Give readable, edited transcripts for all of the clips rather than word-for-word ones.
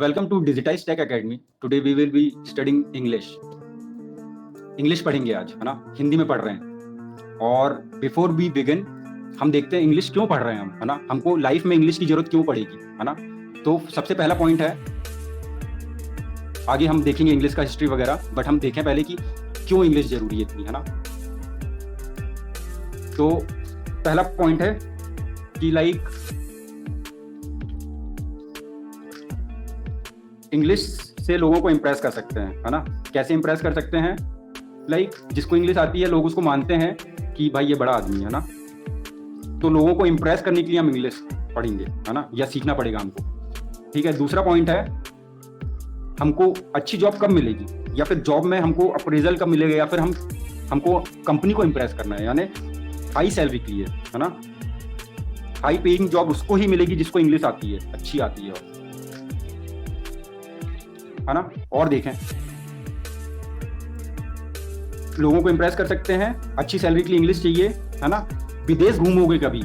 Welcome to Digitized Tech Academy. Today we will be studying English. English पढ़ेंगे आज, है ना? हिंदी में पढ़ रहे हैं। और बिफोर वी बिगिन, हम देखते हैं इंग्लिश क्यों पढ़ रहे हैं हम, है ना? हमको लाइफ में इंग्लिश की जरूरत क्यों पड़ेगी, है ना? तो सबसे पहला पॉइंट है, आगे हम देखेंगे इंग्लिश का हिस्ट्री वगैरह, बट हम देखें पहले कि क्यों इंग्लिश जरूरी है इतनी, है ना? तो पहला पॉइंट है कि लाइक इंग्लिश से लोगों को इम्प्रेस कर सकते हैं, है ना? कैसे इम्प्रेस कर सकते हैं? लाइक जिसको इंग्लिश आती है लोग उसको मानते हैं कि भाई ये बड़ा आदमी है ना, तो लोगों को इम्प्रेस करने के लिए हम इंग्लिश पढ़ेंगे, है ना, या सीखना पड़ेगा हमको। ठीक है। दूसरा पॉइंट है, हमको अच्छी जॉब कब मिलेगी, या फिर जॉब में हमको अप्रेजल कब मिलेगा, या फिर हमको कंपनी को इम्प्रेस करना है, यानी हाई सैलरी के लिए, है ना? हाई पेइंग जॉब उसको ही मिलेगी जिसको इंग्लिश आती है, अच्छी आती है ना? और देखें, लोगों को इम्प्रेस कर सकते हैं, अच्छी सैलरी के लिए इंग्लिश चाहिए, है ना? विदेश घूमोगे कभी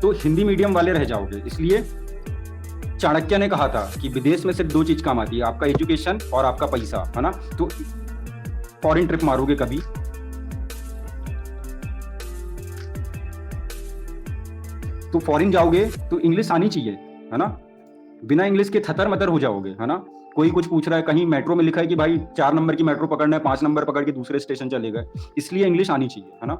तो हिंदी मीडियम वाले रह जाओगे, इसलिए चाणक्य ने कहा था कि विदेश में सिर्फ दो चीज काम आती है, आपका एजुकेशन और आपका पैसा, है ना? तो फॉरेन ट्रिप मारोगे कभी तो फॉरेन जाओगे तो इंग्लिश आनी चाहिए, है ना? बिना इंग्लिश के थतर मतर हो जाओगे, है ना? कोई कुछ पूछ रहा है, कहीं मेट्रो में लिखा है कि भाई 4 नंबर की मेट्रो पकड़ना है, 5 नंबर पकड़ के दूसरे स्टेशन चले गए, इसलिए इंग्लिश आनी चाहिए, है ना?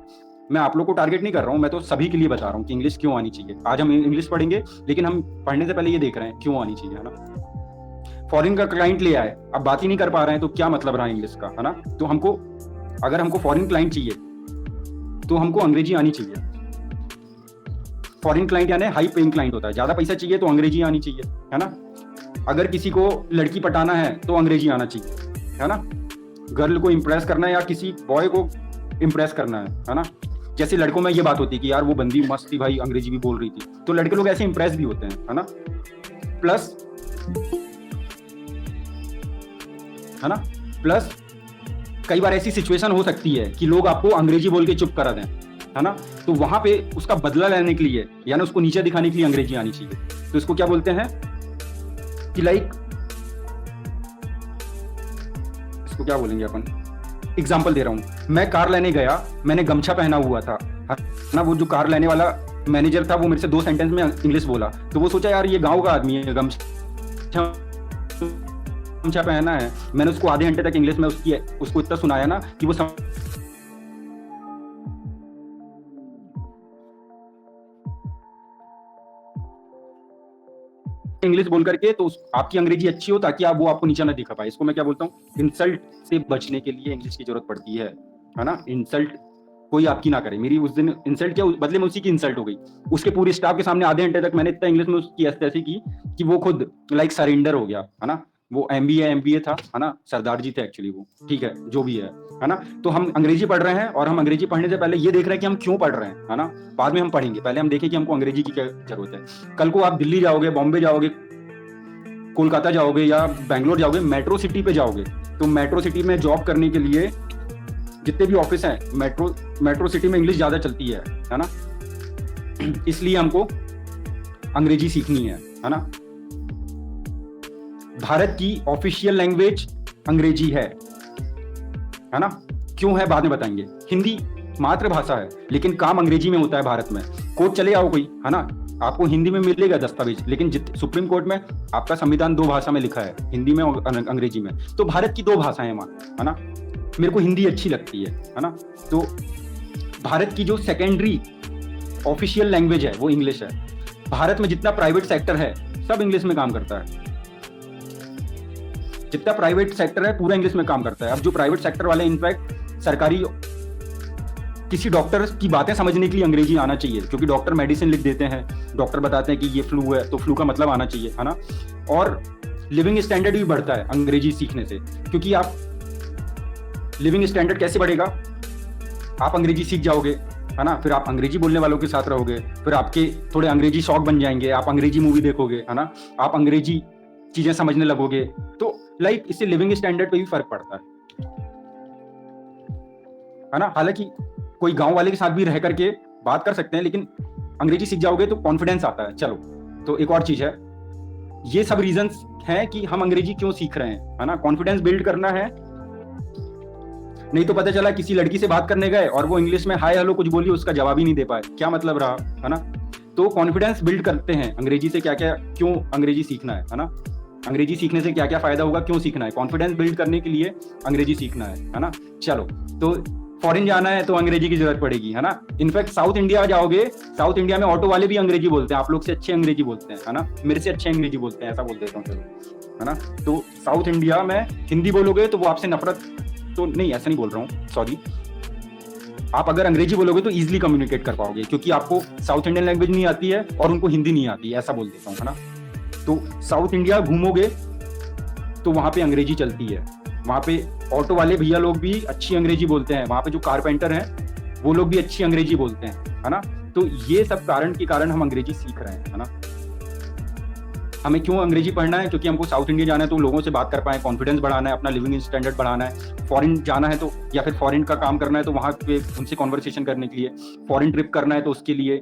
मैं आप लोग को टारगेट नहीं कर रहा हूँ, मैं तो सभी के लिए बता रहा हूँ कि इंग्लिश क्यों आनी चाहिए। आज हम इंग्लिश पढ़ेंगे, लेकिन हम पढ़ने से पहले ये देख रहे हैं क्यों आनी चाहिए, है ना? फॉरेन का क्लाइंट ले आए, अब बात ही नहीं कर पा रहे हैं तो क्या मतलब रहा इंग्लिश का, है ना? तो अगर हमको फॉरेन क्लाइंट चाहिए तो हमको अंग्रेजी आनी चाहिए। फॉरेन क्लाइंट यानी हाई पेइंग क्लाइंट होता है, ज्यादा पैसा चाहिए तो अंग्रेजी आनी चाहिए, है ना? अगर किसी को लड़की पटाना है तो अंग्रेजी आना चाहिए, है ना? गर्ल को इम्प्रेस करना है या किसी बॉय को इम्प्रेस करना है ना? जैसे लड़कों में ये बात होती है कि यार वो बंदी मस्त थी भाई, अंग्रेजी भी बोल रही थी, तो लड़के लोग ऐसे इम्प्रेस भी होते हैं, है ना? प्लस कई बार ऐसी सिचुएशन हो सकती है कि लोग आपको अंग्रेजी बोल के चुप करा दें, है ना? तो वहां पे उसका बदला लेने के लिए, यानी उसको नीचे दिखाने के लिए अंग्रेजी आनी चाहिए। तो इसको क्या बोलते हैं कि लाइक, इसको क्या बोलेंगे अपन? एग्जाम्पल दे रहा हूं, मैं कार लेने गया, मैंने गमछा पहना हुआ था, है ना? वो जो कार लेने वाला मैनेजर था वो मेरे से 2 सेंटेंस में इंग्लिश बोला, तो वो सोचा यार ये गांव का आदमी है, गमछा पहना है। मैंने उसको आधे घंटे तक इंग्लिश में उसको इतना सुनाया ना कि वो इंग्लिश बोल करके, तो आपकी अंग्रेजी अच्छी हो ताकि वो आपको नीचा ना दिखा पाए। इसको मैं क्या बोलता हूँ? इंसल्ट से बचने के लिए इंग्लिश की जरूरत पड़ती है ना? इंसल्ट कोई आपकी ना करे। मेरी उस दिन इंसल्ट किया, बदले में उसी की इंसल्ट हो गई। उसके पूरे स्टाफ के सामने आधे घंटे तक मैंने इतना इंग्लिश में उसकी ऐसी की कि वो खुद लाइक सरेंडर हो गया, है ना? वो एमबीए था, है ना? सरदार जी थे एक्चुअली वो, ठीक है, जो भी है ना? तो हम अंग्रेजी पढ़ रहे हैं, और हम अंग्रेजी पढ़ने से पहले ये देख रहे हैं कि हम क्यों पढ़ रहे हैं, है ना? बाद में हम पढ़ेंगे, पहले हम देखें कि हमको अंग्रेजी की क्या जरूरत है। कल को आप दिल्ली जाओगे, बॉम्बे जाओगे, कोलकाता जाओगे या बैंगलोर जाओगे, मेट्रो सिटी पे जाओगे, तो मेट्रो सिटी में जॉब करने के लिए जितने भी ऑफिस हैं, मेट्रो सिटी में इंग्लिश ज्यादा चलती है ना? इसलिए हमको अंग्रेजी सीखनी है ना? भारत की ऑफिशियल लैंग्वेज अंग्रेजी है ना? क्यों है बाद में बताएंगे। हिंदी मातृभाषा है, लेकिन काम अंग्रेजी में होता है भारत में। कोर्ट चले आओ कोई, है ना, आपको हिंदी में मिलेगा दस्तावेज, लेकिन सुप्रीम कोर्ट में आपका संविधान 2 भाषा में लिखा है, हिंदी में और अंग्रेजी में। तो भारत की 2 भाषाएं है ना? मेरे को हिंदी अच्छी लगती है ना? तो भारत की जो सेकेंडरी ऑफिशियल लैंग्वेज है वो इंग्लिश है। भारत में जितना प्राइवेट सेक्टर है सब इंग्लिश में काम करता है। जितना प्राइवेट सेक्टर है पूरा इंग्लिश में काम करता है। अब जो प्राइवेट सेक्टर वाले, इनफैक्ट सरकारी, किसी डॉक्टर की बातें समझने के लिए अंग्रेजी आना चाहिए, क्योंकि डॉक्टर मेडिसिन लिख देते हैं, डॉक्टर बताते हैं कि ये फ्लू है, तो फ्लू का मतलब आना चाहिए, है ना? और लिविंग स्टैंडर्ड भी बढ़ता है अंग्रेजी सीखने से, क्योंकि आप लिविंग स्टैंडर्ड कैसे बढ़ेगा? आप अंग्रेजी सीख जाओगे, है ना? फिर आप अंग्रेजी बोलने वालों के साथ रहोगे, फिर आपके थोड़े अंग्रेजी शौक बन जाएंगे, आप अंग्रेजी मूवी देखोगे, है ना? आप अंग्रेजी चीजें समझने लगोगे, तो लाइक इससे लिविंग स्टैंडर्ड पे भी फर्क पड़ता है ना? हालांकि कोई गांव वाले के साथ भी रह करके बात कर सकते हैं, लेकिन अंग्रेजी सीख जाओगे तो कॉन्फिडेंस आता है। चलो, तो एक और चीज है, ये सब रीजंस हैं कि हम अंग्रेजी क्यों सीख रहे हैं, है ना। कॉन्फिडेंस बिल्ड करना है, नहीं तो पता चला किसी लड़की से बात करने गए और वो इंग्लिश में हाय हेलो कुछ बोली, उसका जवाब ही नहीं दे पाए, क्या मतलब रहा, है ना। तो कॉन्फिडेंस बिल्ड करते हैं अंग्रेजी से, क्या क्या क्यों अंग्रेजी सीखना है ना। अंग्रेजी सीखने से क्या क्या फायदा होगा, क्यों सीखना है, कॉन्फिडेंस बिल्ड करने के लिए अंग्रेजी सीखना है ना। चलो, तो फॉरेन जाना है तो अंग्रेजी की जरूरत पड़ेगी, है ना। इनफैक्ट साउथ इंडिया जाओगे, साउथ इंडिया में ऑटो वाले भी अंग्रेजी बोलते हैं, आप लोग से अच्छे अंग्रेजी बोलते हैं, है ना, मेरे से अच्छे अंग्रेजी बोलते हैं, ऐसा बोल देता हूँ चलो, है ना। तो साउथ इंडिया में हिंदी बोलोगे तो वो आपसे नफरत, तो नहीं ऐसा नहीं बोल रहा हूँ, सॉरी, आप अगर अंग्रेजी बोलोगे तो इजीली कम्युनिकेट कर पाओगे, क्योंकि आपको साउथ इंडियन लैंग्वेज नहीं आती है और उनको हिंदी नहीं आती है, ऐसा बोल देता हूँ, है ना। तो साउथ इंडिया घूमोगे तो वहां पे अंग्रेजी चलती है, वहां पे ऑटो वाले भैया लोग भी अच्छी अंग्रेजी बोलते हैं, वहां पे जो कारपेंटर हैं वो लोग भी अच्छी अंग्रेजी बोलते हैं, है ना। तो ये सब कारण के कारण हम अंग्रेजी सीख रहे हैं, है ना। हमें क्यों अंग्रेजी पढ़ना है, क्योंकि हमको साउथ इंडिया जाना है तो लोगों से बात कर पाए, कॉन्फिडेंस बढ़ाना है, अपना लिविंग स्टैंडर्ड बढ़ाना है। फॉरेन जाना है तो, या फिर फॉरेन का काम करना है तो वहां पे उनसे कॉन्वर्सेशन करने के लिए, फॉरेन ट्रिप करना है तो उसके लिए,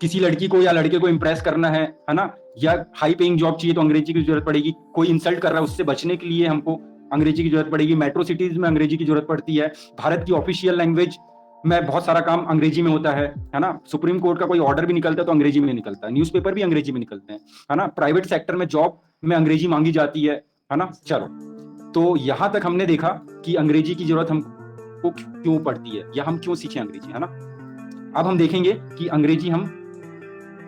किसी लड़की को या लड़के को इंप्रेस करना है ना, या हाई पेइंग जॉब चाहिए तो अंग्रेजी की जरूरत पड़ेगी। कोई इंसल्ट कर रहा है उससे बचने के लिए हमको अंग्रेजी की जरूरत पड़ेगी। मेट्रो सिटीज में अंग्रेजी की जरूरत पड़ती है। भारत की ऑफिशियल लैंग्वेज में बहुत सारा काम अंग्रेजी में होता है ना। सुप्रीम कोर्ट का कोई ऑर्डर भी निकलता है तो अंग्रेजी में निकलता है, न्यूज़पेपर भी अंग्रेजी में निकलते हैं, है ना। प्राइवेट सेक्टर में जॉब में अंग्रेजी मांगी जाती है ना। चलो, तो यहां तक हमने देखा कि अंग्रेजी की जरूरत हमको क्यों पड़ती है या हम क्यों सीखें अंग्रेजी, है ना। अब हम देखेंगे कि अंग्रेजी हम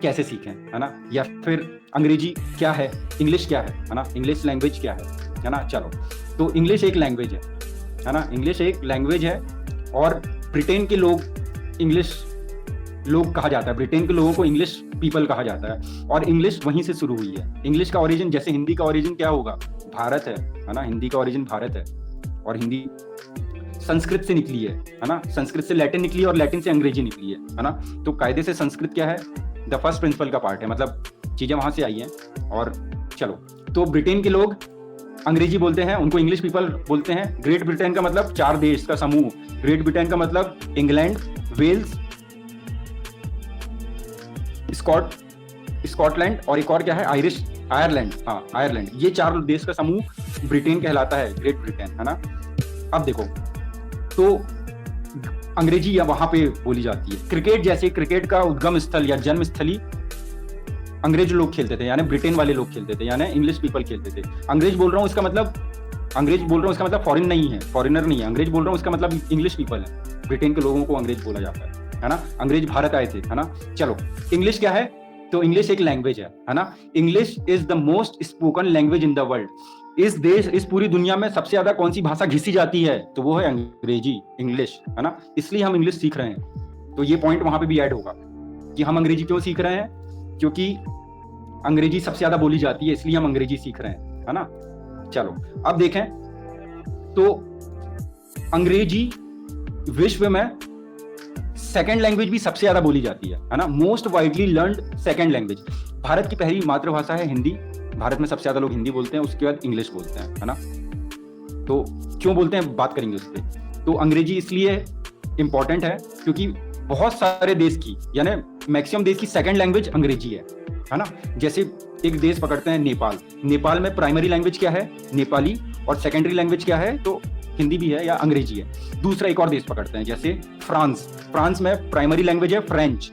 कैसे सीखें, है ना, या फिर अंग्रेजी क्या है, इंग्लिश क्या है ना, इंग्लिश लैंग्वेज क्या है ना। चलो, तो इंग्लिश एक लैंग्वेज है ना, इंग्लिश एक लैंग्वेज है और ब्रिटेन के लोग इंग्लिश लोग कहा जाता है, ब्रिटेन के लोगों को इंग्लिश पीपल कहा जाता है, और इंग्लिश वहीं से शुरू हुई है। इंग्लिश का ओरिजिन, जैसे हिंदी का ओरिजिन क्या होगा, भारत है ना, हिंदी का ओरिजिन भारत है, और हिंदी संस्कृत से निकली है ना, संस्कृत से लैटिन निकली और लैटिन से अंग्रेजी निकली है ना। तो कायदे से संस्कृत क्या है, द फर्स्ट प्रिंसिपल का पार्ट है, मतलब चीजें वहां से आई हैं। और चलो, तो ब्रिटेन के लोग अंग्रेजी बोलते हैं, उनको इंग्लिश पीपल बोलते हैं। ग्रेट ब्रिटेन का मतलब 4 देश का समूह, ग्रेट ब्रिटेन का मतलब इंग्लैंड, वेल्स, स्कॉटलैंड और एक और क्या है, आयरलैंड, हाँ आयरलैंड, ये 4 देश का समूह ब्रिटेन कहलाता है, ग्रेट ब्रिटेन, है ना। अब देखो, तो अंग्रेजी या वहां पे बोली जाती है। क्रिकेट, जैसे क्रिकेट का उद्गम स्थल या जन्म स्थली अंग्रेज लोग खेलते थे, यानी ब्रिटेन वाले लोग खेलते थे, यानी इंग्लिश पीपल खेलते थे। अंग्रेज बोल रहा हूँ इसका मतलब, अंग्रेज बोल रहा हूँ इसका मतलब फॉरेन नहीं है, फॉरेनर नहीं है। अंग्रेज बोल रहा हूँ इसका मतलब इंग्लिश पीपल है, ब्रिटेन के लोगों को अंग्रेज बोला जाता है ना। अंग्रेज भारत आए थे, है ना। चलो, इंग्लिश क्या है, तो इंग्लिश एक लैंग्वेज है ना। English is the most spoken language in the world. इस पूरी दुनिया में सबसे ज्यादा कौन सी भाषा घिसी जाती है, तो वो है अंग्रेजी, इंग्लिश, है ना। इसलिए हम इंग्लिश सीख रहे हैं। तो ये पॉइंट वहां पे भी ऐड होगा कि हम अंग्रेजी क्यों सीख रहे हैं, क्योंकि अंग्रेजी सबसे ज्यादा बोली जाती है, इसलिए हम अंग्रेजी सीख रहे हैं, है ना। चलो, अब देखें तो अंग्रेजी विश्व में सेकेंड लैंग्वेज भी सबसे ज्यादा बोली जाती है ना। Most widely learned second language. Bharat की पहली मातृभाषा है हिंदी, भारत में सबसे ज्यादा लोग हिंदी बोलते हैं, उसके बाद इंग्लिश बोलते हैं, है ना। तो क्यों बोलते हैं, बात करेंगे उस पर। तो अंग्रेजी इसलिए इंपॉर्टेंट है क्योंकि बहुत सारे देश की, यानी मैक्सिमम देश की सेकेंड लैंग्वेज अंग्रेजी है ना। जैसे एक देश पकड़ते हैं नेपाल, नेपाल में प्राइमरी लैंग्वेज क्या है, नेपाली, और सेकेंडरी लैंग्वेज क्या है, तो हिंदी भी है या अंग्रेजी है। दूसरा एक और देश पकड़ते हैं, जैसे फ्रांस, फ्रांस में प्राइमरी लैंग्वेज है फ्रेंच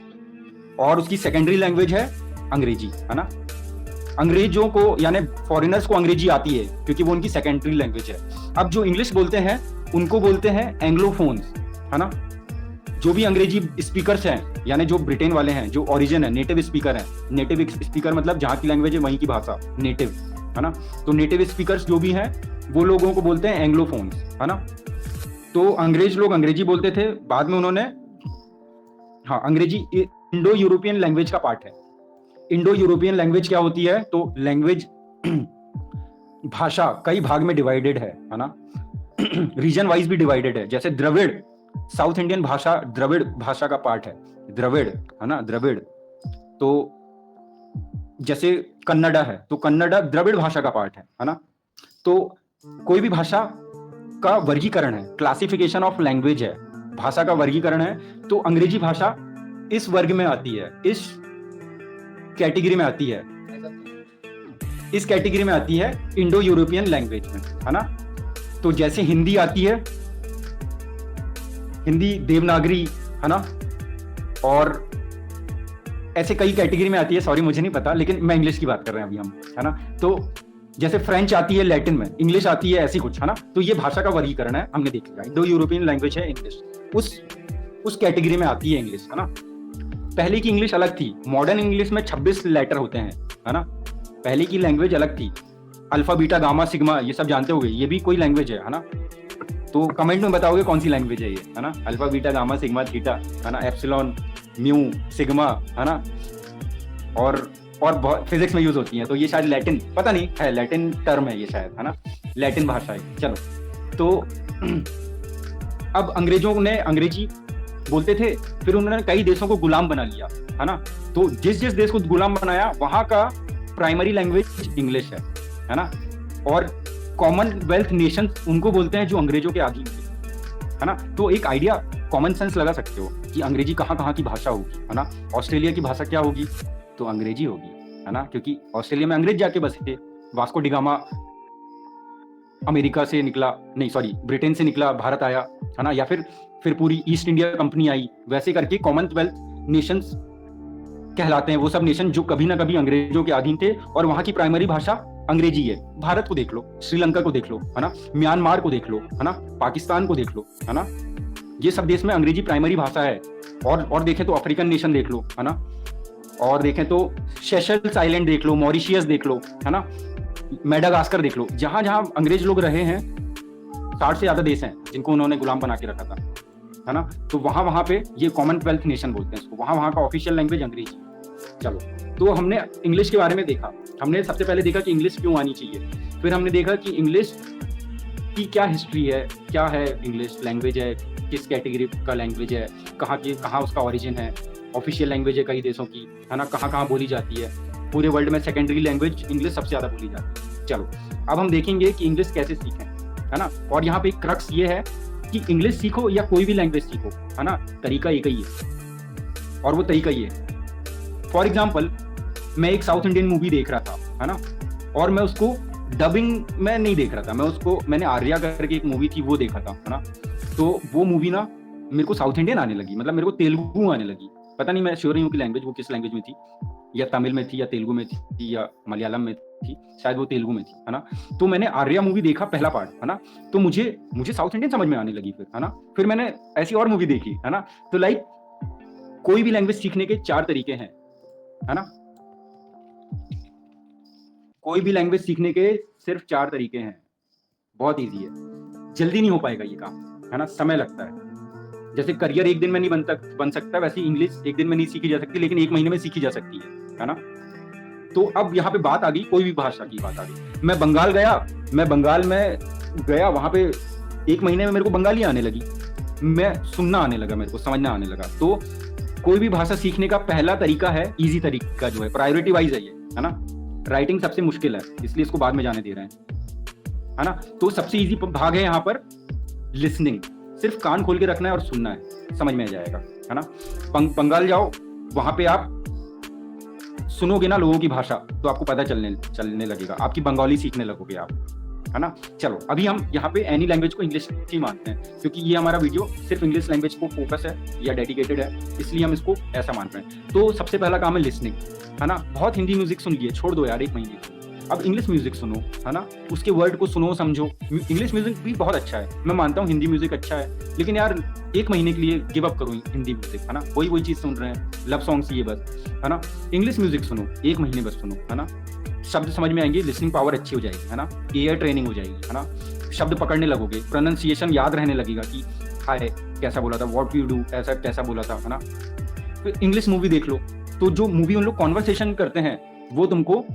और उसकी सेकेंडरी लैंग्वेज है अंग्रेजी, है ना। अंग्रेजों को, यानी फॉरेनर्स को अंग्रेजी आती है क्योंकि वो उनकी सेकेंडरी लैंग्वेज है। अब जो इंग्लिश बोलते हैं उनको बोलते हैं एंग्लोफोन्स, है ना। जो भी अंग्रेजी स्पीकर्स हैं, यानी जो ब्रिटेन वाले हैं, जो ओरिजिन है, नेटिव स्पीकर हैं। नेटिव स्पीकर मतलब जहाँ की लैंग्वेज है वहीं की भाषा, नेटिव, है ना। तो नेटिव स्पीकर्स जो भी हैं वो लोगों को बोलते हैं एंग्लोफोन्स, है ना। तो अंग्रेज लोग अंग्रेजी बोलते थे, बाद में उन्होंने, हाँ, अंग्रेजी इंडो यूरोपियन लैंग्वेज का पार्ट है। इंडो यूरोपियन लैंग्वेज क्या होती है, तो लैंग्वेज भाषा कई भाग में डिवाइडेड है ना। रीजन वाइज भी डिवाइडेड है। जैसे द्रविड़, साउथ इंडियन भाषा द्रविड़ भाषा का पार्ट है, द्रविड़, है ना, द्रविड़। तो जैसे कन्नडा है, तो कन्नडा द्रविड़ भाषा का पार्ट है ना। तो कोई भी भाषा का वर्गीकरण है, क्लासिफिकेशन ऑफ लैंग्वेज है, भाषा का वर्गीकरण है। तो अंग्रेजी भाषा इस वर्ग में आती है, इस कैटेगरी में आती है, इस कैटेगरी में आती है इंडो यूरोपियन लैंग्वेज में, है ना। तो जैसे हिंदी आती है, हिंदी देवनागरी, है ना, और ऐसे कई कैटेगरी में आती है, सॉरी मुझे नहीं पता, लेकिन मैं इंग्लिश की बात कर रहे हैं अभी हम, है ना। तो जैसे फ्रेंच आती है लैटिन में, इंग्लिश आती है, ऐसी कुछ, है ना। तो ये भाषा का वर्गीकरण है, हमने देख लिया। इंडो यूरोपियन लैंग्वेज है इंग्लिश, उस कैटेगरी में आती है इंग्लिश, है ना। पहले की इंग्लिश अलग थी, मॉडर्न इंग्लिश में 26 लेटर होते हैं, है ना। पहले की लैंग्वेज अलग थी, अल्फा बीटा गामा सिग्मा ये सब जानते होगे, ये भी कोई लैंग्वेज है ना। तो कमेंट में बताओगे कौन सी लैंग्वेज है ये, है ना। Alpha beta gamma sigma theta, है ना, एप्सिलॉन म्यू सिग्मा, है ना, और बहुत फिजिक्स में यूज होती है। तो ये शायद लैटिन, पता नहीं है, लैटिन टर्म है ये शायद, है ना, लैटिन भाषा है। चलो, तो अब अंग्रेजों ने अंग्रेजी बोलते थे, फिर उन्होंने कई देशों को गुलाम बना लिया, है ना। तो जिस जिस देश को गुलाम बनाया वहां का प्राइमरी लैंग्वेज इंग्लिश है ना। और कॉमनवेल्थ नेशन उनको बोलते हैं जो अंग्रेजों के अधीन थे, है ना। तो एक आइडिया, कॉमन सेंस लगा सकते हो कि अंग्रेजी कहाँ की भाषा होगी, है ना। ऑस्ट्रेलिया की भाषा क्या होगी, तो अंग्रेजी होगी, है ना, क्योंकि ऑस्ट्रेलिया में अंग्रेज जाके बसे थे। वास्को डिगामा अमेरिका से निकला, नहीं सॉरी ब्रिटेन से निकला, भारत आया, है ना। या फिर पूरी ईस्ट इंडिया कंपनी आई, वैसे करके कॉमनवेल्थ नेशंस कहलाते हैं वो सब नेशन जो कभी ना कभी अंग्रेजों के अधीन थे, और वहां की प्राइमरी भाषा अंग्रेजी है। भारत को देख लो, श्रीलंका को देख लो, है ना, म्यांमार को देख लो, है ना, पाकिस्तान को देख लो, है ना। ये सब देश में अंग्रेजी प्राइमरी भाषा है। और देखें तो अफ्रीकन नेशन देख लो, है ना, और देखें तो सेशल्स आइलैंड देख लो, मॉरिशियस देख लो, है ना, मेडागास्कर देख लो। जहां जहां अंग्रेज लोग रहे हैं, 60 से ज्यादा देश हैं जिनको उन्होंने गुलाम बना के रखा था, है ना। तो वहां पे ये कॉमनवेल्थ नेशन बोलते हैं इसको, वहां का ऑफिशियल लैंग्वेज अंग्रेजी। चलो, तो हमने इंग्लिश के बारे में देखा। हमने सबसे पहले देखा कि इंग्लिश क्यों आनी चाहिए, फिर हमने देखा कि इंग्लिश की क्या हिस्ट्री है, क्या है इंग्लिश लैंग्वेज है, किस कैटेगरी का लैंग्वेज है, कहाँ उसका ओरिजिन है, ऑफिशियल लैंग्वेज है कई देशों की, है ना, कहाँ बोली जाती है। पूरे वर्ल्ड में सेकेंडरी लैंग्वेज इंग्लिश सबसे ज्यादा बोली जाती है। चलो, अब हम देखेंगे कि इंग्लिश कैसे सीखें, है ना। और यहाँ पे एक क्रक्स ये है कि इंग्लिश सीखो या कोई भी लैंग्वेज सीखो, है ना, तरीका एक ही है, और वो तरीका ये है। फॉर एग्जाम्पल, मैं एक साउथ इंडियन मूवी देख रहा था, है ना, और मैं उसको डबिंग में नहीं देख रहा था, मैंने आर्या करके एक मूवी थी वो देखा था, है ना। तो वो मूवी ना मेरे को साउथ इंडियन आने लगी, मतलब मेरे को तेलुगु आने लगी। पता नहीं, मैं श्योर नहीं हूँ कि लैंग्वेज वो किस लैंग्वेज में थी, या तमिल में थी, या तेलुगु में थी, या मलयालम में थी, शायद वो तेलुगु में थी, है ना। तो मैंने आर्या मूवी देखा पहला पार्ट, है ना, तो मुझे साउथ इंडियन समझ में आने लगी फिर, है ना। फिर मैंने ऐसी और मूवी देखी, है ना। तो लाइक कोई भी लैंग्वेज सीखने के 4 तरीके हैं, है ना। कोई भी लैंग्वेज सीखने के सिर्फ 4 तरीके हैं, बहुत इजी है, जल्दी नहीं हो पाएगा ये काम, है ना, समय लगता है। जैसे करियर एक दिन में नहीं बन सकता, वैसे इंग्लिश एक दिन में नहीं सीखी जा सकती, लेकिन 1 महीने में सीखी जा सकती है ना। तो अब यहाँ पे बात आ गई, कोई भी भाषा की बात आ गई। मैं बंगाल गया, वहां पे 1 महीने में मेरे को बंगाली आने लगी, मैं सुनना आने लगा, मेरे को समझना आने लगा। तो कोई भी भाषा सीखने का पहला तरीका है, इजी तरीका जो है, प्रायोरिटी वाइज है ये, है ना। राइटिंग सबसे मुश्किल है, इसलिए इसको बाद में जाने दे रहे हैं, है ना। तो सबसे इजी भाग है यहाँ पर लिसनिंग, सिर्फ कान खोल के रखना है और सुनना है, समझ में आ जाएगा, है ना। बंगाल जाओ, वहां पे आप सुनोगे ना लोगों की भाषा, तो आपको पता चलने लगेगा, आपकी बंगाली सीखने लगोगे आप, है ना। चलो, अभी हम यहाँ पे एनी लैंग्वेज को इंग्लिश ही मानते हैं, क्योंकि ये हमारा वीडियो सिर्फ इंग्लिश लैंग्वेज को फोकस है या डेडिकेटेड है, इसलिए हम इसको ऐसा मान रहे हैं। तो सबसे पहला काम है लिसनिंग, है ना। बहुत हिंदी म्यूजिक सुन लिए, छोड़ दो यार 1 महीने, अब इंग्लिश म्यूजिक सुनो, है ना, उसके वर्ड को सुनो, समझो। इंग्लिश म्यूजिक भी बहुत अच्छा है, मैं मानता हूँ हिंदी म्यूजिक अच्छा है, लेकिन यार 1 महीने के लिए गिव अप करो हिंदी म्यूजिक, है ना। वही चीज सुन रहे हैं, लव सॉन्ग्स ये बस, है ना। इंग्लिश म्यूजिक सुनो, 1 महीने बस सुनो, है ना। शब्द समझ में आएंगे, लिसनिंग पावर अच्छी हो जाएगी, है ना, एयर ट्रेनिंग हो जाएगी, है ना। शब्द पकड़ने लगोगे, प्रोनाउंसिएशन याद रहने लगेगा कि हाय कैसा बोला था, व्हाट यू डू ऐसा कैसा बोला था, है ना। फिर इंग्लिश मूवी देख लो, तो जो मूवी उन लोग कॉन्वर्सेशन करते हैं वो तुमको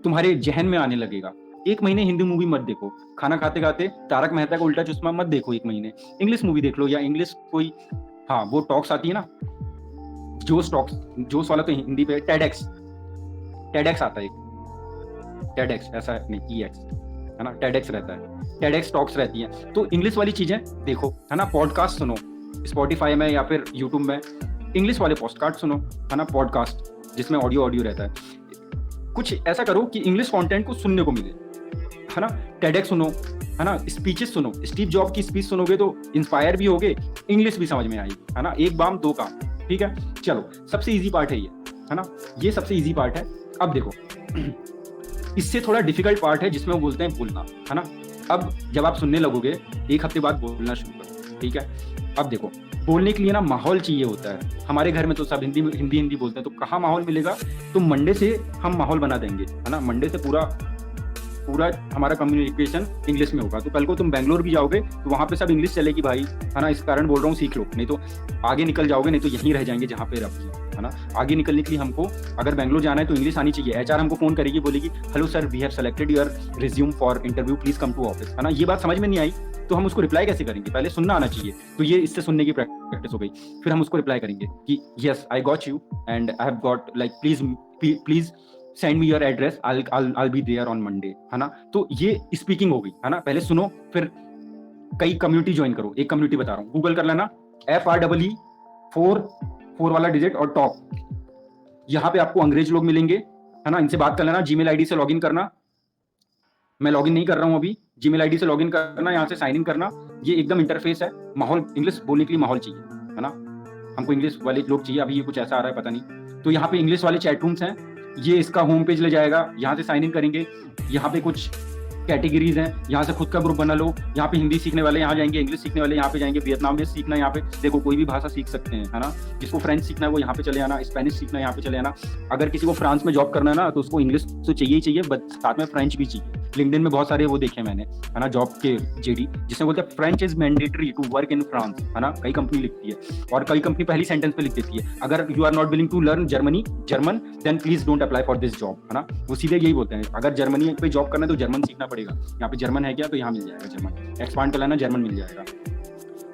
तुम्हारे जहन में आने लगेगा। 1 महीने हिंदी मूवी मत देखो, खाना खाते खाते तारक मेहता का उल्टा चश्मा मत देखो 1 महीने, इंग्लिश मूवी देख लो, या इंग्लिश कोई, हाँ वो टॉक्स आती है ना, जोश वाला, तो हिंदी पे टेडेक्स आता है, टेडेक्स ऐसा नहीं EX, है ना, टेडेक्स रहता है, टेडेक्स टॉक्स रहती है। तो इंग्लिश वाली चीजें देखो, है ना। पॉडकास्ट सुनो, स्पॉटिफाई में या फिर यूट्यूब में इंग्लिश वाले पॉडकास्ट सुनो, है ना, पॉडकास्ट, जिसमें ऑडियो रहता है। कुछ ऐसा करो कि इंग्लिश कंटेंट को सुनने को मिले, है ना। टेडेक्स सुनो, है ना, स्पीचेस सुनो। स्टीव जॉब की स्पीच सुनोगे तो इंस्पायर भी होगे, इंग्लिश भी समझ में आएगी, है ना। एक बाम दो काम, ठीक है। चलो, सबसे इजी पार्ट है ये, है ना, ये सबसे इजी पार्ट है। अब देखो इससे थोड़ा डिफिकल्ट पार्ट है जिसमें वो बोलते हैं बोलना, है ना। अब जब आप सुनने लगोगे, एक हफ्ते बाद बोलना शुरू करो, ठीक है। अब देखो, बोलने के लिए ना माहौल चाहिए होता है। हमारे घर में तो सब हिंदी बोलते हैं, तो कहाँ माहौल मिलेगा? तो मंडे से हम माहौल बना देंगे, है ना। मंडे से पूरा हमारा कम्युनिकेशन इंग्लिश में होगा। तो कल को तुम बैंगलोर भी जाओगे तो वहाँ पे सब इंग्लिश चलेगी भाई, है ना। इस कारण बोल रहा हूँ, सीख लो, नहीं तो आगे निकल जाओगे, नहीं तो यहीं रह जाएंगे जहाँ पे रखिए, है ना। आगे निकलने के लिए हमको अगर बैंगलोर जाना है तो इंग्लिश आनी चाहिए। एचआर हमको फोन करेगी, बोलेगी hello sir, we have selected your resume for interview, please come to office, है ना। ये बात समझ में नहीं आई तो हम उसको रिप्लाई कैसे करेंगे? पहले सुनना आना चाहिए। तो ये इससे सुनने की प्रैक्टिस हो गई। फिर हम उसको रिप्लाई करेंगे कि yes I got you and I have got like please send me your address, I'll be there on Monday, है ना। तो ये स्पीकिंग हो गई, है ना। पहले सुनो, फिर कई कम्युनिटी ज्वाइन करो। एक कम्युनिटी बता रहा हूँ, गूगल कर लेना, FREE 4 वाला डिजिट और टॉप। यहाँ पे आपको अंग्रेज लोग मिलेंगे, है ना। इनसे बात कर लेना, जीमेल आईडी से लॉगिन करना। मैं लॉगिन नहीं कर रहा हूँ अभी, जीमेल आईडी से लॉगिन करना, यहाँ से साइन इन करना। ये एकदम इंटरफेस है। माहौल, इंग्लिश बोलने के लिए माहौल चाहिए, है ना। हमको इंग्लिश वाले लोग चाहिए। अभी ये कुछ ऐसा आ रहा है पता नहीं। तो यहाँ पे इंग्लिश वाले चैट रूम्स हैं, ये इसका होम पेज ले जाएगा। यहाँ से साइन इन करेंगे, यहाँ पे कुछ कैटेगरीज हैं, यहाँ से खुद का ग्रुप बना लो। यहाँ पे हिंदी सीखने वाले यहाँ जाएंगे, इंग्लिश सीखने वाले यहाँ पे जाएंगे, वियतनामीज सीखना यहाँ पे, देखो कोई भी भाषा सीख सकते हैं, है ना। जिसको फ्रेंच सीखना है वो यहाँ पे चले आना, स्पेनिश सीखना है यहाँ पे चले आना। अगर किसी को फ्रांस में जॉब करना है ना, तो उसको इंग्लिश तो चाहिए ही चाहिए, बट साथ में फ्रेंच भी चाहिए। लिंक्डइन में बहुत सारे वो देखे मैंने, है ना, जॉब के जेडी, जिसमें बोलते हैं French is mandatory to work in France, है ना। कई कंपनी लिखती है, और कई कंपनी पहली सेंटेंस पे लिख देती है, अगर you are not willing to learn German then please don't apply for this job, है ना। वो सीधे यही बोलते हैं, अगर जर्मनी पे जॉब करना है तो जर्मन सीखना पड़ेगा। यहाँ पे जर्मन है क्या? तो यहाँ मिल जाएगा जर्मन। एक्सपांड कर लेना, जर्मन मिल जाएगा।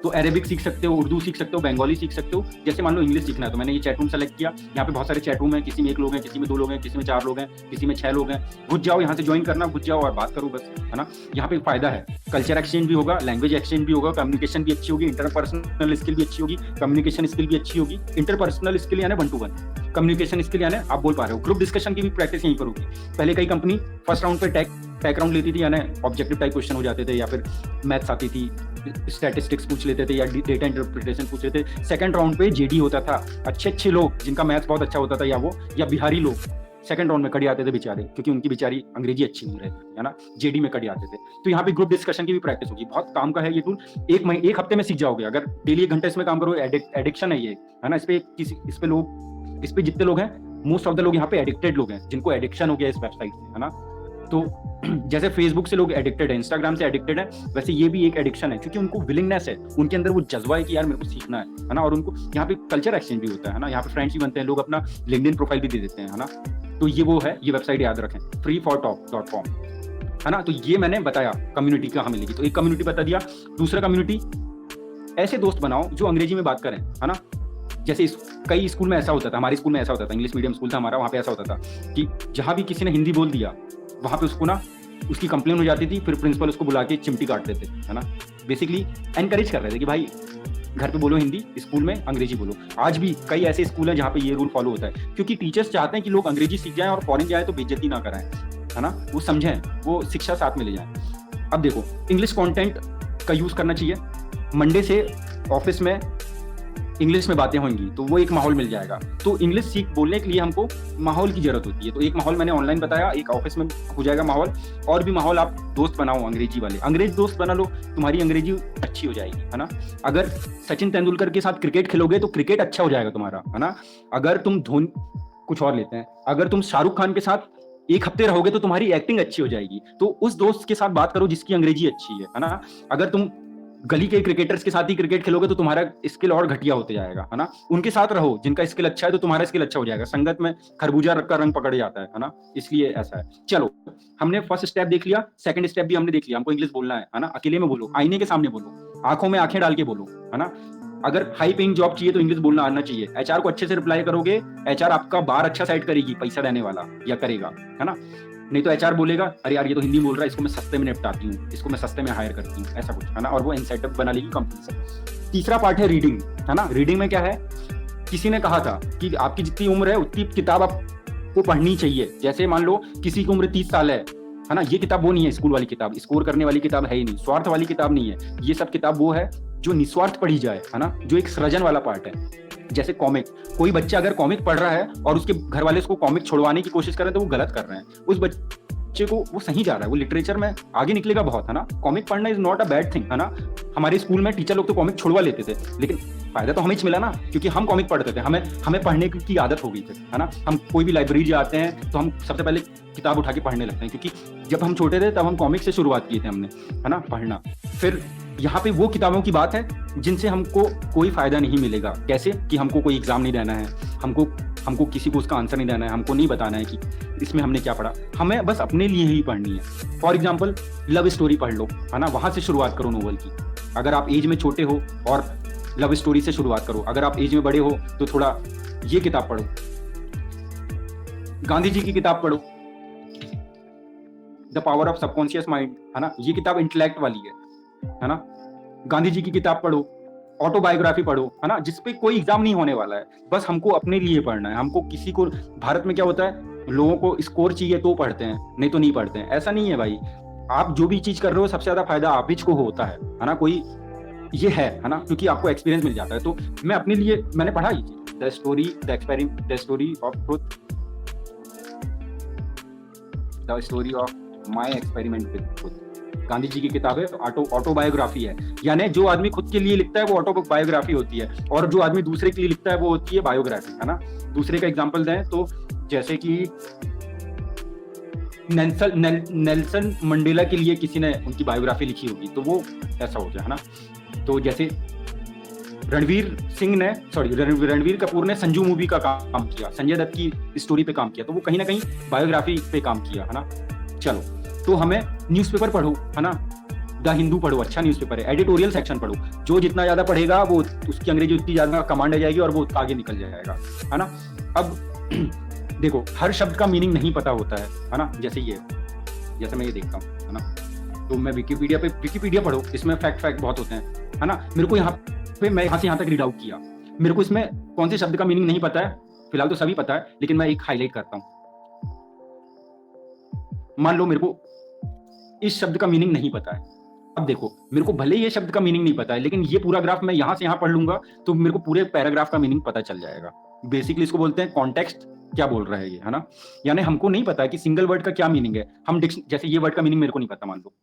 तो अरेबिक सीख सकते हो, उर्दू सीख सकते हो, बंगाली सीख सकते हो। जैसे मान लो इंग्लिश सीखना है तो मैंने ये चैट रूम सेलेक्ट किया। यहाँ पे बहुत सारे चैट रूम हैं, किसी में 1 लोग हैं, किसी में 2 लोग हैं, किसी में 4 लोग हैं, किसी में 6 लोग हैं। घुस जाओ, यहाँ से ज्वाइन करना, घुस जाओ और बात करो बस, है ना। यहाँ पे फायदा है, कल्चर एक्सचेंज भी होगा, लैंग्वेज एक्सचेंज भी होगा, कम्युनिकेशन भी अच्छी होगी, इंटरपर्सनल स्किल भी अच्छी होगी, कम्युनिकेशन स्किल भी अच्छी होगी। इंटरपर्सनल स्किल यानी 1 to 1, कम्युनिकेशन स्किल यानी आप बोल पा रहे हो। ग्रुप डिस्कशन की भी प्रैक्टिस यहीं पर होगी। पहले कई कंपनी फर्स्ट राउंड पे टैक राउंड लेती थी, यानी ऑब्जेक्टिव टाइप क्वेश्चन हो जाते थे, या फिर मैथ्स आती थी, स्टैटिस्टिक्स पूछ लेते थे, या डेटा इंटरप्रिटेशन पूछ लेते थे। सेकंड राउंड पे जेडी होता था, अच्छे लोग जिनका मैथ्स बहुत अच्छा होता था, या बिहारी लोग सेकंड राउंड में कड़ी आते थे बेचारे, क्योंकि उनकी बेचारी अंग्रेजी अच्छी नहीं रहती, है ना। जेडी में कड़ी आते थे। तो यहाँ पे ग्रुप डिस्कशन की भी प्रैक्टिस होगी। बहुत काम का है ये टूल। एक हफ्ते में सीख जाओगे अगर डेली 1 घंटे इसमें काम करो। एडिक्शन है ये, है ना। इस पे जितने लोग हैं, मोस्ट ऑफ द लोग यहाँ पे एडिक्टेड लोग हैं, जिनको एडिक्शन हो गया इस वेबसाइट से, है ना। तो जैसे फेसबुक से लोग एडिक्टेड है, इंस्टाग्राम से एडिक्टेड है, वैसे ये भी एक एडिक्शन है, क्योंकि उनको विलिंगनेस है, उनके अंदर वो जज्बा है कि यार मेरे को सीखना है ना। और उनको यहाँ पे कल्चर एक्सचेंज भी होता है ना, यहाँ पे फ्रेंड्स भी बनते हैं, लोग अपना लिंक्डइन प्रोफाइल भी दे देते हैं, है ना। तो ये वो है, ये वेबसाइट याद रखें, freefortalk.com, है ना। तो ये मैंने बताया कम्युनिटी कहाँ मिलेगी। तो एक कम्युनिटी बता दिया। दूसरा कम्युनिटी, ऐसे दोस्त बनाओ जो अंग्रेजी में बात करें, है ना। जैसे कई स्कूल में ऐसा होता था, हमारे स्कूल में ऐसा होता था, इंग्लिश मीडियम स्कूल था हमारा, वहाँ पे ऐसा होता था कि जहाँ भी किसी ने हिंदी बोल दिया, वहाँ पे उसको ना उसकी कंप्लेन हो जाती थी, फिर प्रिंसिपल उसको बुला के चिमटी काट देते, है ना। बेसिकली एनकरेज कर रहे थे कि भाई घर पे बोलो हिंदी, स्कूल में अंग्रेजी बोलो। आज भी कई ऐसे स्कूल हैं जहाँ पे ये रूल फॉलो होता है, क्योंकि टीचर्स चाहते हैं कि लोग अंग्रेजी सीख जाएं और फॉरेन जाए तो बेइज्जती ना कराएं, है ना। वो समझें, वो शिक्षा साथ में ले जाएं। अब देखो, इंग्लिश कंटेंट का यूज करना चाहिए। मंडे से ऑफिस में इंग्लिश में बातें होंगी तो वो एक माहौल मिल जाएगा। तो इंग्लिश बोलने के लिए हमको माहौल की जरूरत होती है। तो एक माहौल मैंने ऑनलाइन बताया, एक ऑफिस में हो जाएगा माहौल, और भी माहौल आप दोस्त बनाओ अंग्रेजी वाले, अंग्रेज दोस्त बना लो, तुम्हारी अंग्रेजी अच्छी हो जाएगी, है ना। अगर सचिन तेंदुलकर के साथ क्रिकेट खेलोगे तो क्रिकेट अच्छा हो जाएगा तुम्हारा, है ना। अगर तुम कुछ और लेते हैं, अगर तुम शाहरुख खान के साथ 1 हफ्ते रहोगे तो तुम्हारी एक्टिंग अच्छी हो जाएगी। तो उस दोस्त के साथ बात करो जिसकी अंग्रेजी अच्छी है ना। अगर तुम गली के क्रिकेटर्स के साथ ही क्रिकेट खेलोगे तो तुम्हारा स्किल और घटिया होते जाएगा, है ना। उनके साथ रहो जिनका स्किल अच्छा है, तो तुम्हारा स्किल अच्छा हो जाएगा। संगत में खरबूजा का रंग पकड़ जाता है ना, इसलिए ऐसा है। चलो, हमने फर्स्ट स्टेप देख लिया, सेकंड स्टेप भी हमने देख लिया। हमको इंग्लिश बोलना है ना। अकेले में बोलो, आईने के सामने बोलो, आंखों में आंखें डाल के बोलो, है ना। अगर हाई पेइंग जॉब चाहिए तो इंग्लिश बोलना आना चाहिए। एचआर को अच्छे से रिप्लाई करोगे, एचआर आपका बार अच्छा सेट करेगी, पैसा देने वाला या करेगा, है ना। नहीं तो एचआर बोलेगा अरे यार ये तो हिंदी बोल रहा है, इसको मैं सस्ते में निपटाती हूँ, इसको मैं सस्ते में हायर करती हूँ, ऐसा कुछ, है ना। और वो इंसेंटिव बना लेगी कंपनी से। तीसरा पार्ट है रीडिंग, है ना। रीडिंग में क्या है, किसी ने कहा था कि आपकी जितनी उम्र है उतनी किताब आपको पढ़नी चाहिए। जैसे मान लो किसी की उम्र 30 साल है ना, ये किताब वो नहीं है स्कूल वाली किताब, स्कोर करने वाली किताब है ही नहीं, स्वार्थ वाली किताब नहीं है। ये सब किताब वो है जो निस्वार्थ पढ़ी जाए, है ना, जो एक सृजन वाला पार्ट है। जैसे कॉमिक, कोई बच्चा अगर कॉमिक पढ़ रहा है और उसके घर वाले उसको कॉमिक छुड़वाने की कोशिश कर रहे हैं तो वो गलत कर रहे हैं। उस बच्चे को वो सही जा रहा है, वो लिटरेचर में आगे निकलेगा बहुत, है ना। कॉमिक पढ़ना is not a bad thing, है ना। हमारे स्कूल में टीचर लोग तो कॉमिक छुड़वा लेते थे, लेकिन फायदा तो हमें मिला ना, क्योंकि हम कॉमिक पढ़ते थे, हमें पढ़ने की आदत हो गई थी, है ना। हम कोई भी लाइब्रेरी जाते हैं तो हम सबसे पहले किताब उठा के पढ़ने लगते हैं, क्योंकि जब हम छोटे थे तब हम कॉमिक से शुरुआत की थी हमने, है ना, पढ़ना। फिर यहाँ पे वो किताबों की बात है जिनसे हमको कोई फायदा नहीं मिलेगा। कैसे कि हमको कोई एग्जाम नहीं देना है, हमको किसी को उसका आंसर नहीं देना है, हमको नहीं बताना है कि इसमें हमने क्या पढ़ा, हमें बस अपने लिए ही पढ़नी है। फॉर एग्जाम्पल लव स्टोरी पढ़ लो, है ना, वहां से शुरुआत करो नोवेल की। अगर आप एज में छोटे हो और लव स्टोरी से शुरुआत करो, अगर आप एज में बड़े हो तो थोड़ा ये किताब पढ़ो, गांधी जी की किताब पढ़ो, the power of subconscious mind, है ना, ये किताब इंटेलेक्ट वाली है ना। गांधी जी की किताब पढ़ो, ऑटोबायोग्राफी पढ़ो, है ना, जिसपे कोई एग्जाम नहीं होने वाला है, बस हमको अपने लिए पढ़ना है। हमको किसी को, भारत में क्या होता है, लोगों को स्कोर चाहिए तो पढ़ते हैं, नहीं तो नहीं पढ़ते हैं। ऐसा नहीं है भाई, आप जो भी चीज कर रहे हो सबसे ज्यादा फायदा आप ही को होता है ना। कोई ये है ना, क्योंकि आपको एक्सपीरियंस मिल जाता है। तो मैं अपने लिए मैंने पढ़ा ये चीज, the story of my experiment with खुद। गांधी जी की किताब है, ऑटोबायोग्राफी है, यानी जो आदमी खुद के लिए लिखता है वो ऑटोबायोग्राफी होती है, और जो आदमी दूसरे के लिए लिखता है वो होती है बायोग्राफी, है ना। दूसरे का एग्जांपल दें तो जैसे कि नेल्सन मंडेला के लिए किसी ने उनकी बायोग्राफी लिखी होगी तो वो ऐसा हो गया, है ना। तो जैसे रणवीर कपूर ने संजू मूवी का काम किया, संजय दत्त की स्टोरी पे काम किया, तो वो कहीं ना कहीं बायोग्राफी पे काम किया, है ना। चलो, तो हमें न्यूज़पेपर पढ़ो, है ना, द हिंदू पढ़ो, अच्छा न्यूज़पेपर है, एडिटोरियल सेक्शन पढ़ो, जो जितना ज्यादा पढ़ेगा वो उसकी अंग्रेजी उतनी ज्यादा कमांड आ जाएगी और वो आगे निकल जाएगा, है ना। अब देखो, हर शब्द का मीनिंग नहीं पता होता है ना। जैसे मैं ये देखता हूँ, है ना, तो मैं विकिपीडिया पढ़ो, इसमें फैक्ट बहुत होते हैं, है ना। मेरे को मैं यहाँ से यहाँ तक रीड आउट किया, मेरे को इसमें कौन से शब्द का मीनिंग नहीं पता है, फिलहाल तो सभी पता है, लेकिन मैं एक हाईलाइट करता हूँ। मान लो मेरे को इस शब्द का मीनिंग नहीं पता है, अब देखो, मेरे को भले ये शब्द का मीनिंग नहीं पता है, लेकिन ये पूरा ग्राफ मैं यहाँ से यहाँ पढ़ लूंगा तो मेरे को पूरे पैराग्राफ का मीनिंग पता चल जाएगा। बेसिकली इसको बोलते हैं कॉन्टेक्स्ट, क्या बोल रहा है ये, है ना। यानी हमको नहीं पता कि सिंगल वर्ड का क्या मीनिंग है, हम जैसे ये वर्ड का मीनिंग मेरे को नहीं पता, मान लो,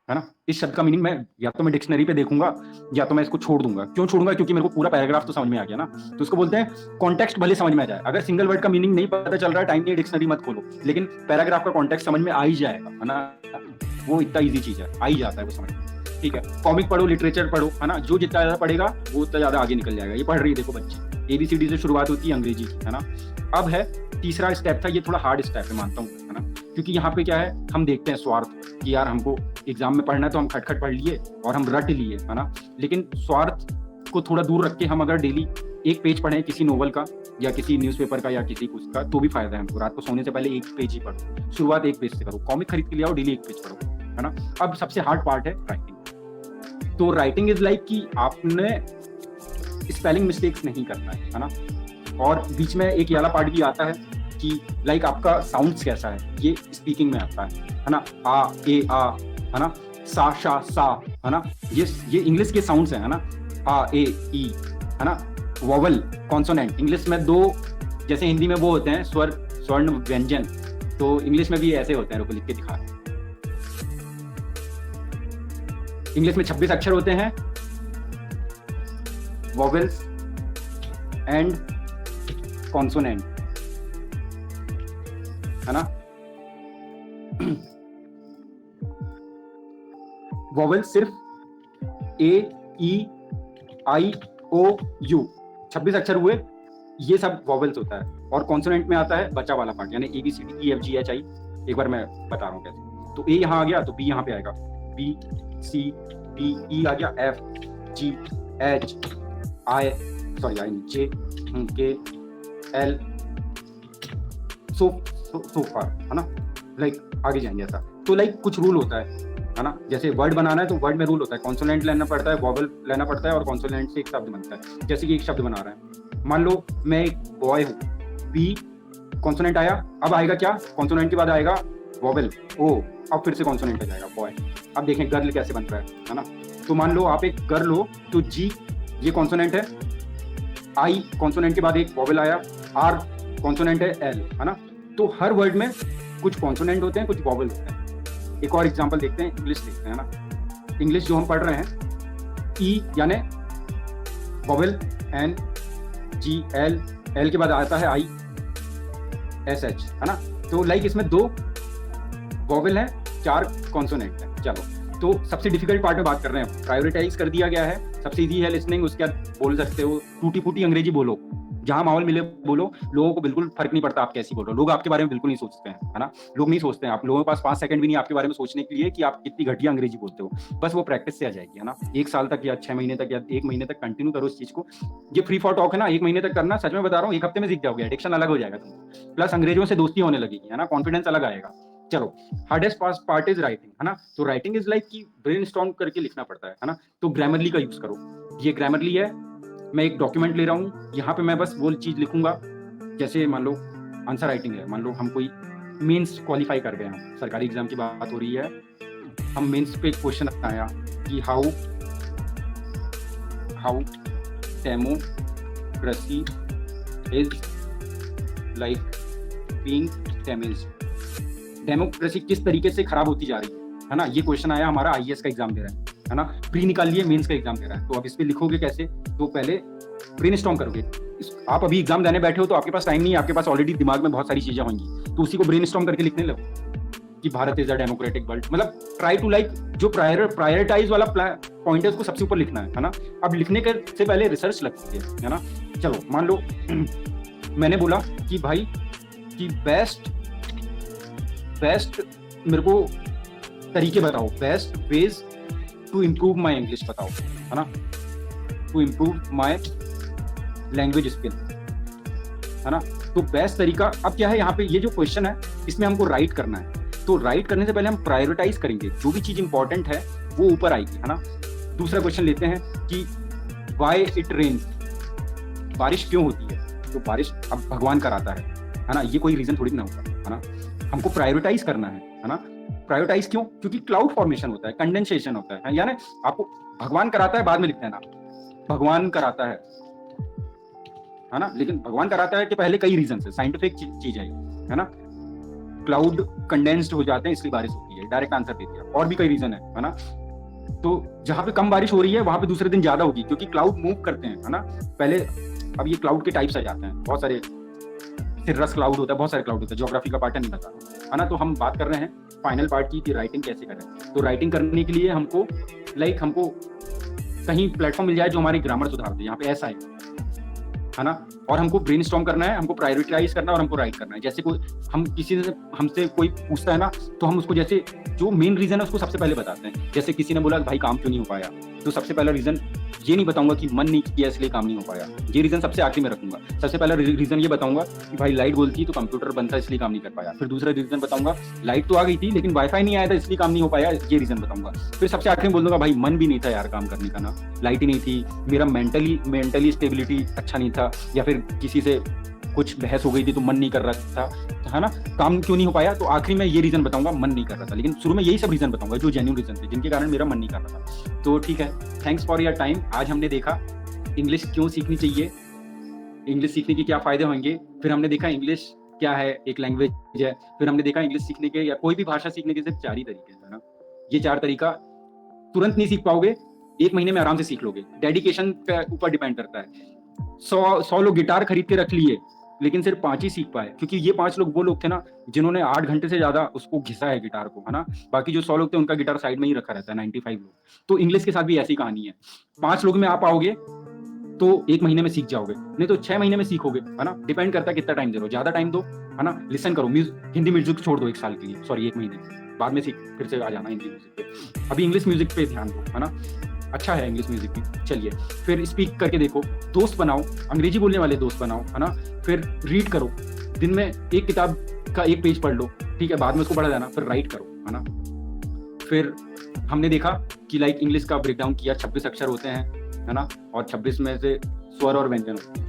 है ना, इस शब्द का मीनिंग मैं या तो मैं डिक्शनरी पे देखूंगा या तो मैं इसको छोड़ दूंगा। क्यों छोड़ूंगा? क्योंकि मेरे को पूरा पैराग्राफ तो समझ में आ गया ना। तो इसको बोलते हैं कॉन्टेक्स्ट भले समझ में आ जाए, अगर सिंगल वर्ड का मीनिंग नहीं पता चल रहा है, टाइम नहीं, डिक्शनरी मत खोलो, लेकिन पैराग्राफ का कॉन्टेक्स्ट समझ में आ ही जाएगा, है ना। वो इतना ईजी चीज है, आ ही जाता है वो समझ में, ठीक है। कॉमिक पढ़ो, लिटरेचर पढ़ो, है ना, जो जितना ज्यादा पढ़ेगा वो उतना ज्यादा आगे निकल जाएगा। ये पढ़ रही है देखो बच्चे, ABCD से शुरुआत होती है अंग्रेजी की, है ना। अब है तीसरा स्टेप था, ये थोड़ा हार्ड स्टेप है मानता हूँ, है ना, क्योंकि यहाँ पे क्या है, हम देखते हैं स्वार्थ कि यार हमको एग्जाम में पढ़ना है तो हम खटखट पढ़ लिए और हम रट लिए, है ना। लेकिन स्वार्थ को थोड़ा दूर रख के हम अगर डेली एक पेज पढ़ें किसी नोवेल का या किसी न्यूज़पेपर का या किसी कुछ का, तो भी फायदा है हमको। रात को सोने से पहले एक पेज ही पढ़ो, शुरुआत एक पेज से करो, कॉमिक खरीद के ले आओ, डेली एक पेज पढ़ो, है ना। अब सबसे हार्ड पार्ट है राइटिंग। तो राइटिंग इज लाइक कि आपने स्पेलिंग मिस्टेक्स नहीं करना है ना। और बीच में एक ये वाला पार्ट भी आता है कि लाइक आपका साउंड्स कैसा है, ये स्पीकिंग में आता है ना। आ, ए, आ, है ना, सा, शा, सा, है ना, ये इंग्लिश के साउंड्स हैं, है ना, आ, ए, ई, है ना। वोवल, कॉन्सोनेंट, इंग्लिश में दो, जैसे हिंदी में वो होते हैं स्वर, स्वर्ण, व्यंजन, तो इंग्लिश में भी ऐसे होते हैं। रुको लिख के दिखा रहे हैं। इंग्लिश में 26 अक्षर होते हैं, वोवेल्स एंड कॉन्सोनेंट, है ना। वोवेल सिर्फ A, E, I, O, U, 26 अक्षर हुए, ये सब वोवेल्स होता है। और कॉन्सोनेंट में आता है बचा वाला पार्ट, यानी ABCDEFGHI। एक बार मैं बता रहा हूँ कैसे। तो A यहाँ आ गया तो B यहाँ पे आएगा, B, C, D, E आ गया, F, G, H, J, K, L, so far, है ना। लाइक आगे जाएंगे ऐसा। तो लाइक कुछ रूल होता है है ना। जैसे वर्ड बनाना है तो वर्ड में रूल होता है, कॉन्सोनेंट लेना पड़ता है, वॉवल लेना पड़ता है और कॉन्सोनेंट से एक शब्द बनता है। जैसे कि एक शब्द बना रहा है, मान लो मैं एक बॉय हूँ, बी कॉन्सोनेंट आया, अब आएगा क्या, कॉन्सोनेंट के बाद आएगा वॉवल ओ, अब फिर से कॉन्सोनेंट आ जाएगा बॉय। अब देखें गर्ल कैसे बन रहा है ना। तो मान लो आप एक गर्ल हो तो जी ये कॉन्सोनेंट है, आई कॉन्सोनेंट के बाद एक वॉवल आया, आर कॉन्सोनेंट है, एल, है ना। तो हर वर्ड में कुछ कॉन्सोनेंट होते हैं, कुछ वॉवल होते हैं। एक और एग्जांपल देखते हैं, इंग्लिश देखते हैं ना। इंग्लिश जो हम पढ़ रहे हैं, ई यानी वॉवल, एन, जी, एल, एल के बाद आता है आई, एस, एच, है ना। तो लाइक इसमें 2 वॉवल है, 4 कॉन्सोनेंट है। चलो तो सबसे डिफिकल्ट पार्ट में बात कर रहे हैं, प्रायोरिटाइज कर दिया गया है। सबसे इजी है लिसनिंग, उसके बाद बोल सकते हो टूटी फूटी अंग्रेजी बोलो, जहां माहौल मिले बोलो, लोगों को बिल्कुल फर्क नहीं पड़ता आप कैसी बोल रहे हो, लोग आपके बारे में बिल्कुल नहीं सोचते हैं, है ना। लोग नहीं सोचते हैं, आप लोगों के पास 5 सेकंड भी नहीं आपके बारे में सोचने के लिए कि आप कितनी घटिया अंग्रेजी बोलते हो। बस वो प्रैक्टिस से आ जाएगी, है ना। 1 साल तक या 6 महीने तक या 1 महीने तक कंटिन्यू करो इस चीज को। ये फ्री फॉर टॉक है ना, 1 महीने तक करना, सच में बता रहा हूँ 1 हफ्ते में सीख जाओगे, एडिक्शन अलग हो जाएगा तुम, प्लस अंग्रेजों से दोस्ती होने लगेगी, है ना, कॉन्फिडेंस अलग आएगा। चलो हार्डेस्ट पार्ट इज राइटिंग, है ना। तो राइटिंग इज लाइक कि ब्रेनस्टॉर्म करके लिखना पड़ता है ना। तो ग्रामरली का यूज करो, ये ग्रामरली है, मैं एक डॉक्यूमेंट ले रहा हूँ, यहाँ पे मैं बस वो चीज लिखूंगा। जैसे मान लो आंसर राइटिंग है, मान लो हम कोई मेंस क्वालिफाई कर गए हैं, सरकारी एग्जाम की बात हो रही है, हम मेंस पे एक क्वेश्चन आया कि how democracy is like being damaged, democracy किस तरीके से खराब होती जा रही है ना। ये क्वेश्चन आया हमारा आईएएस का एग्जाम दे रहा है ना, प्री निकाल लिए, मेंस का एग्जाम दे रहा है। तो अब इस पे लिखोगे कैसे, तो पहले ब्रेनस्टॉर्म करोगे। आप अभी एग्जाम देने बैठे हो तो आपके पास टाइम नहीं है, आपके पास ऑलरेडी दिमाग में बहुत सारी चीजें होंगी, तो उसी को ब्रेनस्टॉर्म करके लिखने लगो कि Bharat is a democratic world, मतलब ट्राई टू लाइक जो प्रायोरिटाइज वाला पॉइंट है उसको सबसे ऊपर लिखना है ना। अब लिखने के से पहले रिसर्च लगती है ना। चलो मान लो मैंने बोला कि भाई कि बेस्ट मेरे को तरीके बताओ, best ways to improve my English बताओ, है ना, to improve my language skill, है ना। तो बेस्ट तरीका, अब क्या है यहाँ पे ये जो क्वेश्चन है इसमें हमको राइट करना है, तो राइट करने से पहले हम प्रायोरिटाइज करेंगे, जो भी चीज इंपॉर्टेंट है वो ऊपर आएगी, है ना। दूसरा क्वेश्चन लेते हैं कि व्हाई इट रेन्स, बारिश क्यों होती है, तो बारिश अब भगवान कराता है ना, ये कोई रीजन थोड़ी ना होगा, है ना। हमको प्रायोरिटाइज करना है ना। प्रायोरिटाइज क्यों, क्योंकि क्लाउड फॉर्मेशन होता है, कंडेंसेशन होता है, यानी आपको भगवान कराता है बाद में लिखते हैं ना, भगवान कराता है ना, लेकिन भगवान कराता है कि पहले कई रीजन है, साइंटिफिक चीज है ना। क्लाउड कंडेंस्ड हो जाते हैं इसलिए बारिश होती है, डायरेक्ट आंसर दे दिया। और भी कई रीजन है ना। तो जहां पे कम बारिश हो रही है वहां पे दूसरे दिन ज्यादा होगी, क्योंकि क्लाउड मूव करते हैं, है ना। पहले अब ये क्लाउड के टाइप्स आ जाते हैं, बहुत सारे, सिर्रस क्लाउड होता है, बहुत सारे क्लाउड होते हैं, ज्योग्राफी का पार्ट नहीं बता, है ना। तो हम बात कर रहे हैं फाइनल पार्ट की कि राइटिंग कैसे करें। तो राइटिंग करने के लिए हमको हमको कहीं प्लेटफॉर्म मिल जाए जो हमारी ग्रामर सुधार दे, यहाँ पे ऐसा है ना। और हमको ब्रेनस्टॉर्म करना है, हमको प्रायोरिटाइज करना है और हमको राइट करना है। जैसे कोई हमसे कोई पूछता है ना, तो हम उसको जैसे जो मेन रीजन है उसको सबसे पहले बताते हैं। जैसे किसी ने बोला भाई काम क्यों नहीं हो पाया, तो सबसे पहला रीजन ये नहीं बताऊंगा कि मन नहीं किया इसलिए काम नहीं हो पाया, ये रीजन सबसे आखिरी में रखूंगा। सबसे पहला रीजन ये बताऊंगा कि भाई लाइट गोल थी तो कंप्यूटर बंद था इसलिए काम नहीं कर पाया। फिर दूसरा रीजन बताऊंगा लाइट तो आ गई थी लेकिन वाईफाई नहीं आया था इसलिए काम नहीं हो पाया, ये रीजन बताऊंगा। फिर सबसे आखिरी में बोल दूंगा भाई मन भी नहीं था यार काम करने का ना, लाइट ही नहीं थी, मेरा मेंटली स्टेबिलिटी अच्छा नहीं था, या फिर किसी से कुछ बहस हो गई थी तो मन नहीं कर रहा था, है ना, काम क्यों नहीं हो पाया। तो आखिरी में ये रीजन बताऊंगा, मन नहीं कर रहा था। लेकिन शुरू में यही सब रीजन बताऊंगा जो जेन्युइन रीजन थे जिनके कारण मेरा मन नहीं कर रहा था। तो ठीक है, थैंक्स फॉर योर टाइम। आज हमने देखा इंग्लिश क्यों सीखनी चाहिए, इंग्लिश सीखने के क्या फायदे होंगे, फिर हमने देखा इंग्लिश क्या है, एक लैंग्वेज है, फिर हमने देखा इंग्लिश सीखने के या कोई भी भाषा सीखने के सिर्फ 4 ही तरीके हैं, है ना। ये 4 तरीका तुरंत नहीं सीख पाओगे, 1 महीने में आराम से सीख लोगे, डेडिकेशन पे ऊपर डिपेंड करता है। 100 लोग गिटार खरीद के रख लिए लेकिन सिर्फ 5 ही सीख पाए, क्योंकि ये 5 लोग वो लोग थे ना जिन्होंने 8 घंटे से ज्यादा उसको घिसा है गिटार को, है ना। बाकी जो 100 लोग थे उनका गिटार साइड में ही रखा रहता है, 95 लोग। तो इंग्लिश के साथ भी ऐसी कहानी है, 5 लोग में आप आओगे तो 1 महीने में सीख जाओगे, नहीं तो 6 महीने में सीखोगे, है ना। डिपेंड करता है कितना टाइम दे रहे हो, ज्यादा टाइम दो, है ना, लिसन करो, हिंदी म्यूजिक छोड़ दो 1 साल के लिए, सॉरी 1 महीने, बाद में फिर से आ जाना हिंदी म्यूजिक पे। अभी इंग्लिश म्यूजिक पे ध्यान दो, है ना, अच्छा है इंग्लिश म्यूजिक भी। चलिए फिर स्पीक करके देखो, दोस्त बनाओ, अंग्रेजी बोलने वाले दोस्त बनाओ, है ना। फिर रीड करो, दिन में एक किताब का 1 पेज पढ़ लो, ठीक है, बाद में उसको पढ़ा जाना, फिर राइट करो, है ना। फिर हमने देखा कि लाइक इंग्लिश का ब्रेकडाउन किया, 26 अक्षर होते हैं, है ना, और 26 में से स्वर और व्यंजन होते हैं।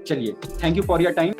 चलिए, thank you for your time.